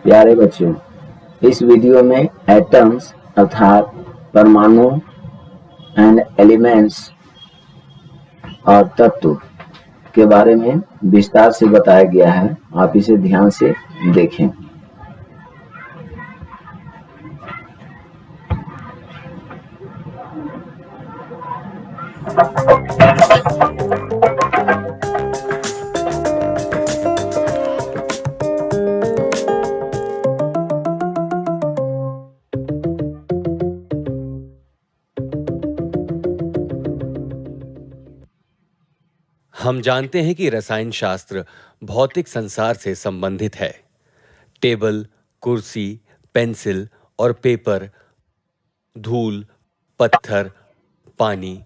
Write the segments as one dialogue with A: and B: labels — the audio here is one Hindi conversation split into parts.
A: प्यारे बच्चों, इस वीडियो में एटम्स अर्थात परमाणु एंड एलिमेंट्स और तत्व के बारे में विस्तार से बताया गया है। आप इसे ध्यान से देखें।
B: हम जानते हैं कि रसायन शास्त्र भौतिक संसार से संबंधित है। टेबल, कुर्सी, पेंसिल और पेपर, धूल, पत्थर, पानी,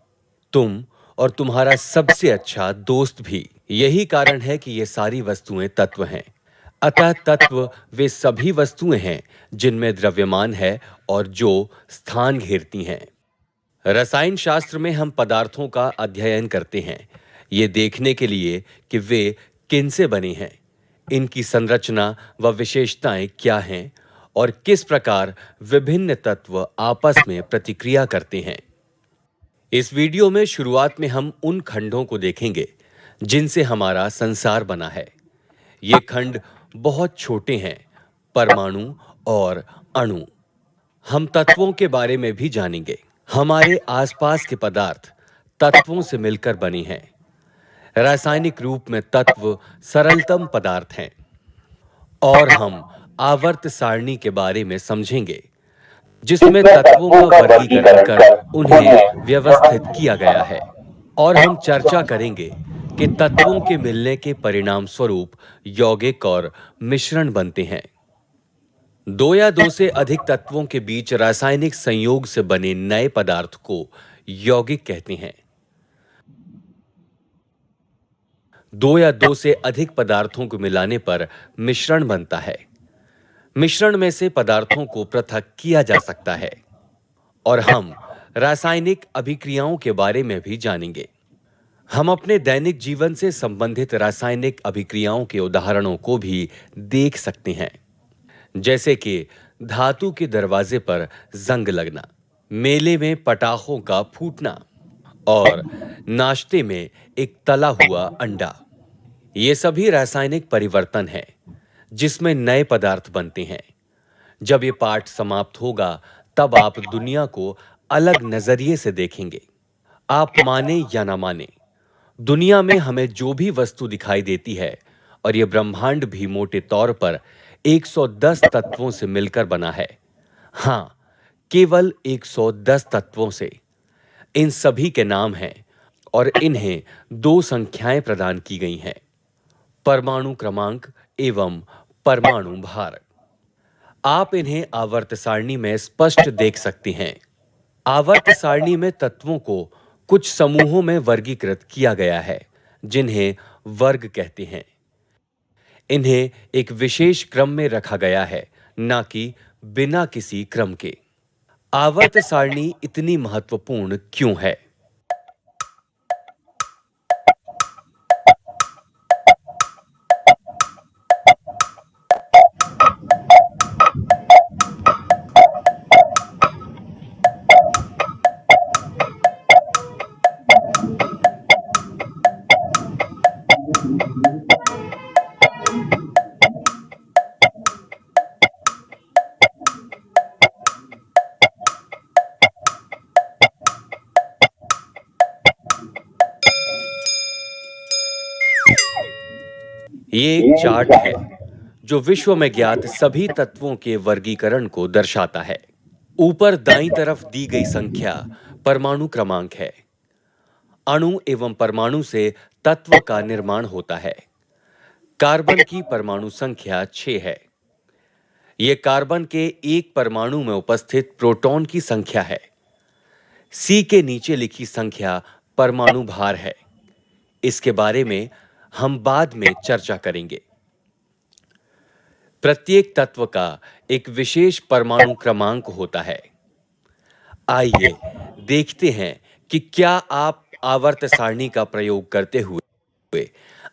B: तुम और तुम्हारा सबसे अच्छा दोस्त भी। यही कारण है कि ये सारी वस्तुएं तत्व हैं। अतः तत्व वे सभी वस्तुएं हैं जिनमें द्रव्यमान है और जो स्थान घेरती हैं। रसायन शास्त्र में हम पदार्थों का अध्ययन करते हैं, ये देखने के लिए कि वे किनसे बने हैं, इनकी संरचना व विशेषताएं क्या हैं और किस प्रकार विभिन्न तत्व आपस में प्रतिक्रिया करते हैं। इस वीडियो में शुरुआत में हम उन खंडों को देखेंगे जिनसे हमारा संसार बना है। ये खंड बहुत छोटे हैं, परमाणु और अणु। हम तत्वों के बारे में भी जानेंगे। हमारे आसपास के पदार्थ तत्वों से मिलकर बने हैं। रासायनिक रूप में तत्व सरलतम पदार्थ हैं। और हम आवर्त सारणी के बारे में समझेंगे, जिसमें तत्वों का वर्गीकरण कर उन्हें व्यवस्थित किया गया है। और हम चर्चा करेंगे कि तत्वों के मिलने के परिणाम स्वरूप यौगिक और मिश्रण बनते हैं। दो या दो से अधिक तत्वों के बीच रासायनिक संयोग से बने नए पदार्थ को यौगिक कहते हैं। दो या दो से अधिक पदार्थों को मिलाने पर मिश्रण बनता है। मिश्रण में से पदार्थों को पृथक किया जा सकता है। और हम रासायनिक अभिक्रियाओं के बारे में भी जानेंगे। हम अपने दैनिक जीवन से संबंधित रासायनिक अभिक्रियाओं के उदाहरणों को भी देख सकते हैं, जैसे कि धातु के दरवाजे पर जंग लगना, मेले में पटाखों का फूटना और नाश्ते में एक तला हुआ अंडा। ये सभी रासायनिक परिवर्तन हैं जिसमें नए पदार्थ बनते हैं। जब ये पाठ समाप्त होगा तब आप दुनिया को अलग नजरिए से देखेंगे। आप माने या ना माने, दुनिया में हमें जो भी वस्तु दिखाई देती है, और ये ब्रह्मांड भी मोटे तौर पर 110 तत्वों से मिलकर बना है। हां, केवल 110 तत्वों से। इन सभी के नाम हैं और इन्हें दो संख्याएं प्रदान की गई हैं, परमाणु क्रमांक एवं परमाणु भार। आप इन्हें आवर्त सारणी में स्पष्ट देख सकते हैं। आवर्त सारणी में तत्वों को कुछ समूहों में वर्गीकृत किया गया है, जिन्हें वर्ग कहते हैं। इन्हें एक विशेष क्रम में रखा गया है, ना कि बिना किसी क्रम के। आवर्त सारणी इतनी महत्वपूर्ण क्यों है? ये एक चार्ट है जो विश्व में ज्ञात सभी तत्वों के वर्गीकरण को दर्शाता है। ऊपर दाईं तरफ दी गई संख्या परमाणु क्रमांक है। अणु एवं परमाणु से तत्व का निर्माण होता है। कार्बन की परमाणु संख्या 6 है। यह कार्बन के एक परमाणु में उपस्थित प्रोटॉन की संख्या है। सी के नीचे लिखी संख्या परमाणु भार है। इसके बारे में हम बाद में चर्चा करेंगे। प्रत्येक तत्व का एक विशेष परमाणु क्रमांक होता है। आइए देखते हैं कि क्या आप आवर्त सारणी का प्रयोग करते हुए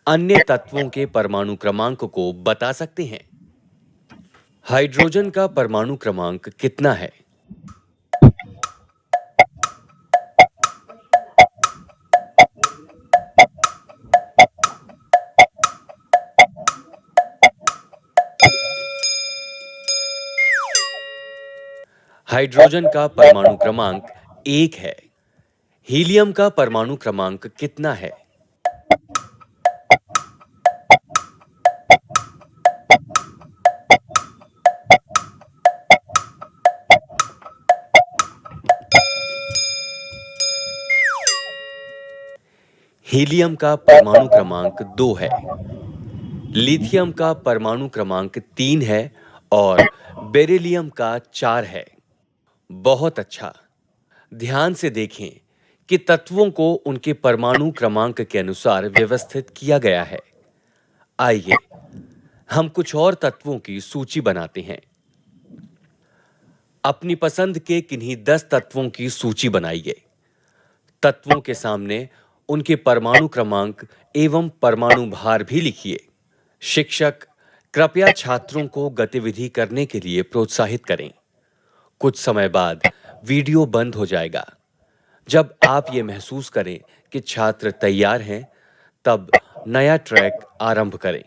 B: अन्य तत्वों के परमाणु क्रमांक को बता सकते हैं। हाइड्रोजन का परमाणु क्रमांक कितना है? हाइड्रोजन का परमाणु क्रमांक 1 है। हीलियम का परमाणु क्रमांक कितना है? हीलियम का परमाणु क्रमांक 2 है। लिथियम का परमाणु क्रमांक 3 है और बेरिलियम का 4 है। बहुत अच्छा। ध्यान से देखें कि तत्वों को उनके परमाणु क्रमांक के अनुसार व्यवस्थित किया गया है। आइए हम कुछ और तत्वों की सूची बनाते हैं। अपनी पसंद के किन्हीं 10 तत्वों की सूची बनाइए। तत्वों के सामने उनके परमाणु क्रमांक एवं परमाणु भार भी लिखिए। शिक्षक कृपया छात्रों को गतिविधि करने के लिए प्रोत्साहित करें। कुछ समय बाद वीडियो बंद हो जाएगा। जब आप ये महसूस करें कि छात्र तैयार हैं, तब नया ट्रैक आरंभ करें।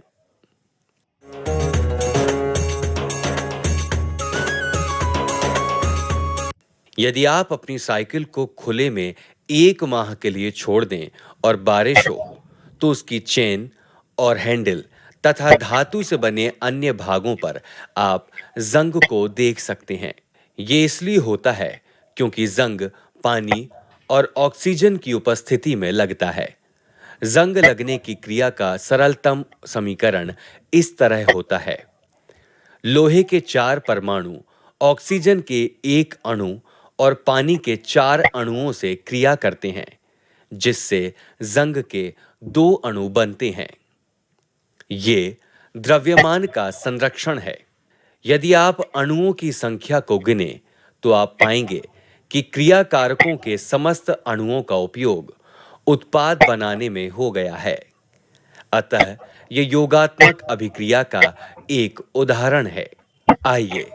B: यदि आप अपनी साइकिल को खुले में 1 माह के लिए छोड़ दें और बारिश हो, तो उसकी चेन और हैंडल तथा धातु से बने अन्य भागों पर आप जंग को देख सकते हैं। ये इसलिए होता है क्योंकि जंग पानी और ऑक्सीजन की उपस्थिति में लगता है। जंग लगने की क्रिया का सरलतम समीकरण इस तरह होता है। लोहे के 4 परमाणु ऑक्सीजन के 1 अणु और पानी के 4 अणुओं से क्रिया करते हैं, जिससे जंग के 2 अणु बनते हैं। ये द्रव्यमान का संरक्षण है। यदि आप अणुओं की संख्या को गिने, तो आप पाएंगे कि क्रिया कारकों के समस्त अणुओं का उपयोग उत्पाद बनाने में हो गया है। अतः यह योगात्मक अभिक्रिया का एक उदाहरण है। आइए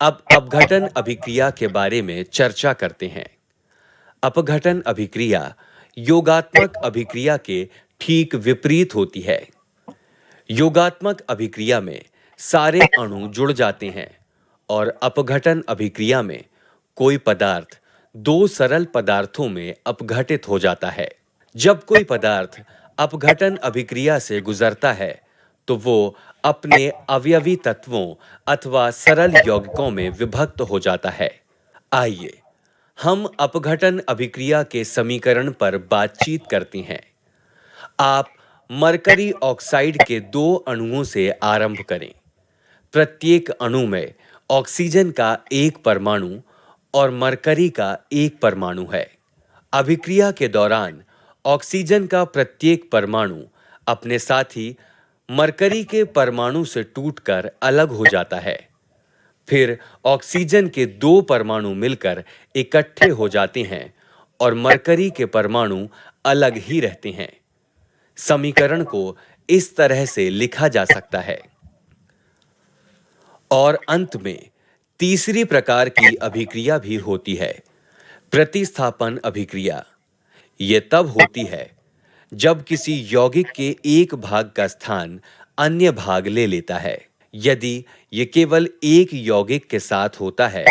B: अब अपघटन अभिक्रिया के बारे में चर्चा करते हैं। अपघटन अभिक्रिया योगात्मक अभिक्रिया के ठीक विपरीत होती है। योगात्मक अभिक्रिया में सारे अणु जुड़ जाते हैं और अपघटन अभिक्रिया में कोई पदार्थ 2 सरल पदार्थों में अपघटित हो जाता है। जब कोई पदार्थ अपघटन अभिक्रिया से गुजरता है, तो वो अपने अवयवी तत्वों अथवा सरल यौगिकों में विभक्त हो जाता है। आइए हम अपघटन अभिक्रिया के समीकरण पर बातचीत करते हैं। आप मरकरी ऑक्साइड के 2 अणुओं से आरंभ करें। प्रत्येक अणु में ऑक्सीजन का 1 परमाणु और मरकरी का 1 परमाणु है। अभिक्रिया के दौरान ऑक्सीजन का प्रत्येक परमाणु अपने साथी मरकरी के परमाणु से टूटकर अलग हो जाता है। फिर ऑक्सीजन के 2 परमाणु मिलकर इकट्ठे हो जाते हैं और मरकरी के परमाणु अलग ही रहते हैं। समीकरण को इस तरह से लिखा जा सकता है। और अंत में तीसरी प्रकार की अभिक्रिया भी होती है, प्रतिस्थापन अभिक्रिया। यह तब होती है जब किसी यौगिक के एक भाग का स्थान अन्य भाग ले लेता है। यदि यह केवल एक यौगिक के साथ होता है,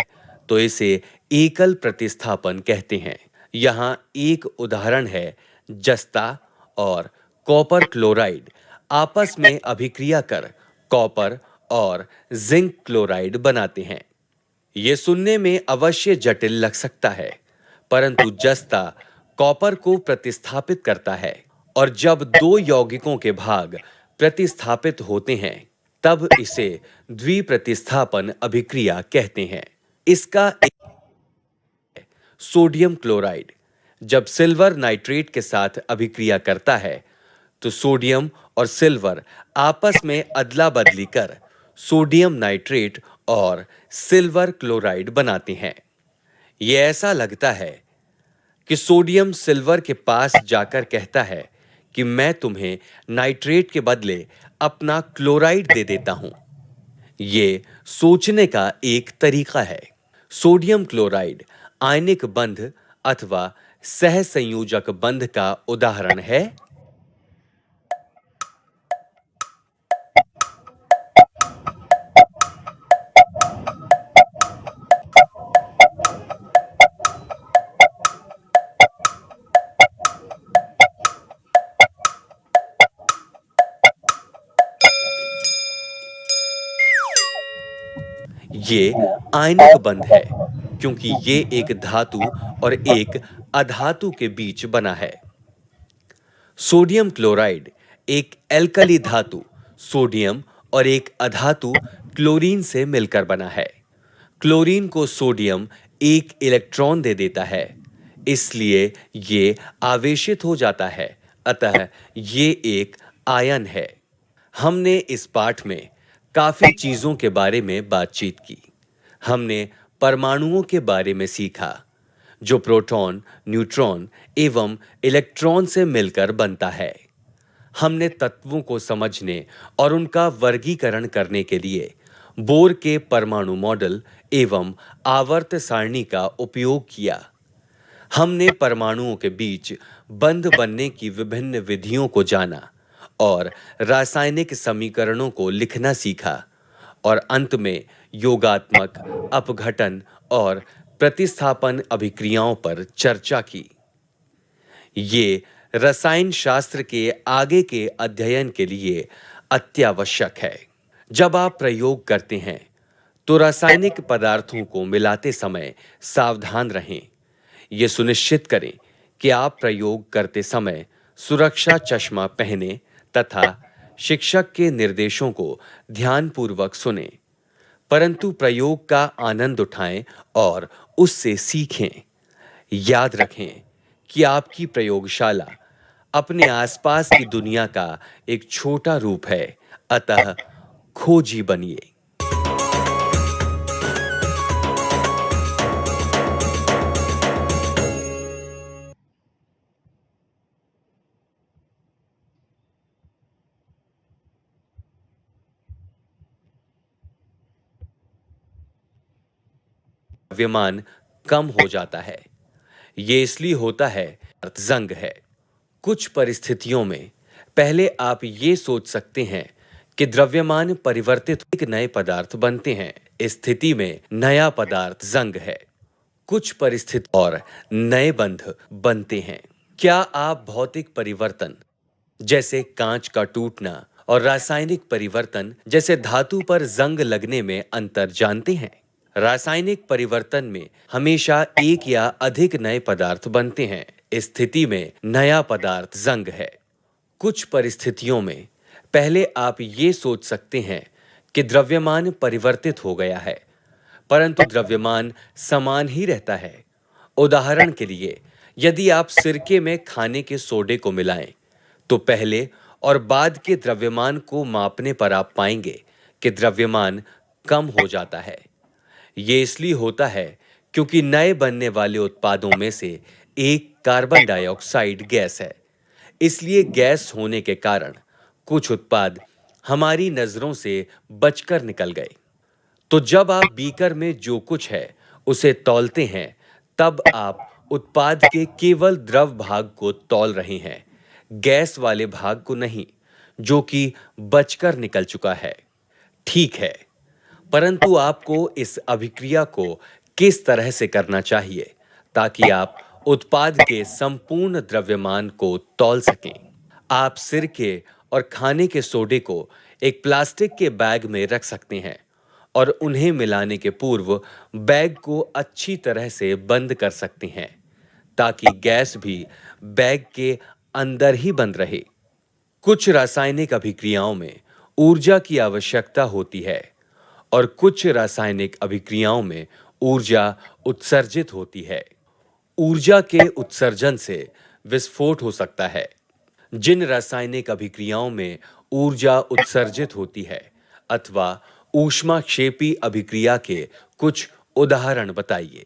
B: तो इसे एकल प्रतिस्थापन कहते हैं। यहाँ एक उदाहरण है, जस्ता और कॉपर क्लोराइड आपस में अभिक्रिया कर कॉपर और जिंक क्लोराइड बनाते हैं। यह सुनने में अवश्य जटिल लग सकता है, परंतु जस्ता कॉपर को प्रतिस्थापित करता है और जब 2 यौगिकों के भाग प्रतिस्थापित होते हैं, तब इसे द्विप्रतिस्थापन अभिक्रिया कहते हैं। इसका एक सोडियम क्लोराइड जब सिल्वर नाइट्रेट के साथ अभिक्रिया करता है, तो सोडियम और सिल्वर आपस में अदला बदली कर सोडियम नाइट्रेट और सिल्वर क्लोराइड बनाते हैं। यह ऐसा लगता है कि सोडियम सिल्वर के पास जाकर कहता है कि मैं तुम्हें नाइट्रेट के बदले अपना क्लोराइड दे देता हूं। ये सोचने का एक तरीका है। सोडियम क्लोराइड आयनिक बंध अथवा सहसंयोजक बंध का उदाहरण है। ये आयनिक बंध है क्योंकि ये एक धातु और एक अधातु के बीच बना है। सोडियम क्लोराइड एक एल्कली धातु सोडियम और एक अधातु क्लोरीन से मिलकर बना है। क्लोरीन को सोडियम एक इलेक्ट्रॉन दे देता है, इसलिए ये आवेशित हो जाता है, अतः ये एक आयन है। हमने इस पाठ में काफी चीजों के बारे में बातचीत की। हमने परमाणुओं के बारे में सीखा, जो प्रोटॉन, न्यूट्रॉन एवं इलेक्ट्रॉन से मिलकर बनता है। हमने तत्वों को समझने और उनका वर्गीकरण करने के लिए बोर के परमाणु मॉडल एवं आवर्त सारणी का उपयोग किया। हमने परमाणुओं के बीच बंध बनने की विभिन्न विधियों को जाना और रासायनिक समीकरणों को लिखना सीखा और अंत में योगात्मक, अपघटन और प्रतिस्थापन अभिक्रियाओं पर चर्चा की। ये रसायन शास्त्र के आगे के अध्ययन के लिए अत्यावश्यक है। जब आप प्रयोग करते हैं तो रासायनिक पदार्थों को मिलाते समय सावधान रहें। ये सुनिश्चित करें कि आप प्रयोग करते समय सुरक्षा चश्मा पहने तथा शिक्षक के निर्देशों को ध्यानपूर्वक सुनें, परंतु प्रयोग का आनंद उठाएं और उससे सीखें। याद रखें कि आपकी प्रयोगशाला अपने आसपास की दुनिया का एक छोटा रूप है, अतः खोजी बनिए। द्रव्यमान कम हो जाता है। ये इसलिए होता है जंग है। कुछ परिस्थितियों में पहले आप ये सोच सकते हैं कि द्रव्यमान परिवर्तित एक नए पदार्थ बनते हैं। इस स्थिति में नया पदार्थ जंग है। कुछ परिस्थिति और नए बंध बनते हैं। क्या आप भौतिक परिवर्तन जैसे कांच का टूटना और रासायनिक परिवर्तन जैसे धातु पर जंग लगने में अंतर जानते हैं? रासायनिक परिवर्तन में हमेशा एक या अधिक नए पदार्थ बनते हैं। इस स्थिति में नया पदार्थ जंग है। कुछ परिस्थितियों में पहले आप ये सोच सकते हैं कि द्रव्यमान परिवर्तित हो गया है, परंतु द्रव्यमान समान ही रहता है। उदाहरण के लिए, यदि आप सिरके में खाने के सोडे को मिलाएं, तो पहले और बाद के द्रव्यमान को मापने पर आप पाएंगे कि द्रव्यमान कम हो जाता है। ये इसलिए होता है क्योंकि नए बनने वाले उत्पादों में से एक कार्बन डाइऑक्साइड गैस है। इसलिए गैस होने के कारण कुछ उत्पाद हमारी नजरों से बचकर निकल गए। तो जब आप बीकर में जो कुछ है उसे तौलते हैं, तब आप उत्पाद के केवल द्रव भाग को तौल रहे हैं, गैस वाले भाग को नहीं, जो कि बचकर निकल चुका है। ठीक है, परंतु आपको इस अभिक्रिया को किस तरह से करना चाहिए ताकि आप उत्पाद के संपूर्ण द्रव्यमान को तौल सकें? आप सिरके और खाने के सोडे को एक प्लास्टिक के बैग में रख सकते हैं और उन्हें मिलाने के पूर्व बैग को अच्छी तरह से बंद कर सकते हैं ताकि गैस भी बैग के अंदर ही बंद रहे। कुछ रासायनिक अभिक्रियाओं में ऊर्जा की आवश्यकता होती है और कुछ रासायनिक अभिक्रियाओं में ऊर्जा उत्सर्जित होती है। ऊर्जा के उत्सर्जन से विस्फोट हो सकता है। जिन रासायनिक अभिक्रियाओं में ऊर्जा उत्सर्जित होती है अथवा ऊष्माक्षेपी अभिक्रिया के कुछ उदाहरण बताइए।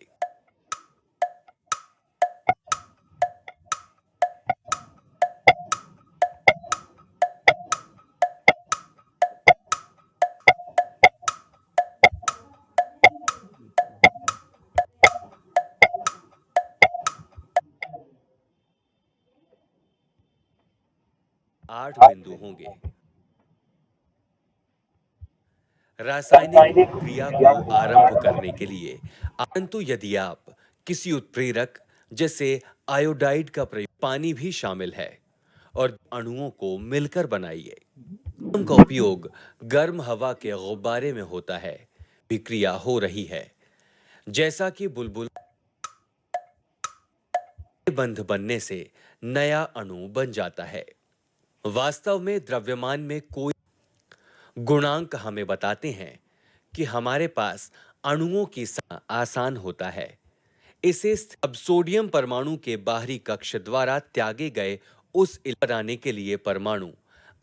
B: 8 बिंदु होंगे। रासायनिक क्रिया को आरंभ करने के लिए, परंतु यदि आप किसी उत्प्रेरक जैसे आयोडाइड का प्रयोग, पानी भी शामिल है और अणुओं को मिलकर बनाइए। का उपयोग गर्म हवा के गुब्बारे में होता है, विक्रिया हो रही है, जैसा कि बुलबुल बंध बनने से नया अणु बन जाता है। वास्तव में द्रव्यमान में कोई गुणांक हमें बताते हैं कि हमारे पास अणुओं की आसान होता है। इसे अब सोडियम परमाणु के बाहरी कक्ष द्वारा त्यागे गए उस बनाने के लिए परमाणु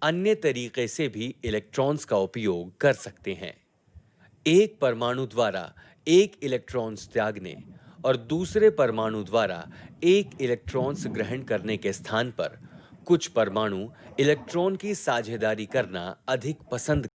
B: अन्य तरीके से भी इलेक्ट्रॉन्स का उपयोग कर सकते हैं। एक परमाणु द्वारा एक इलेक्ट्रॉन्स त्यागने और दूसरे परमाणु द्वारा एक इलेक्ट्रॉन्स ग्रहण करने के स्थान पर कुछ परमाणु इलेक्ट्रॉन की साझेदारी करना अधिक पसंद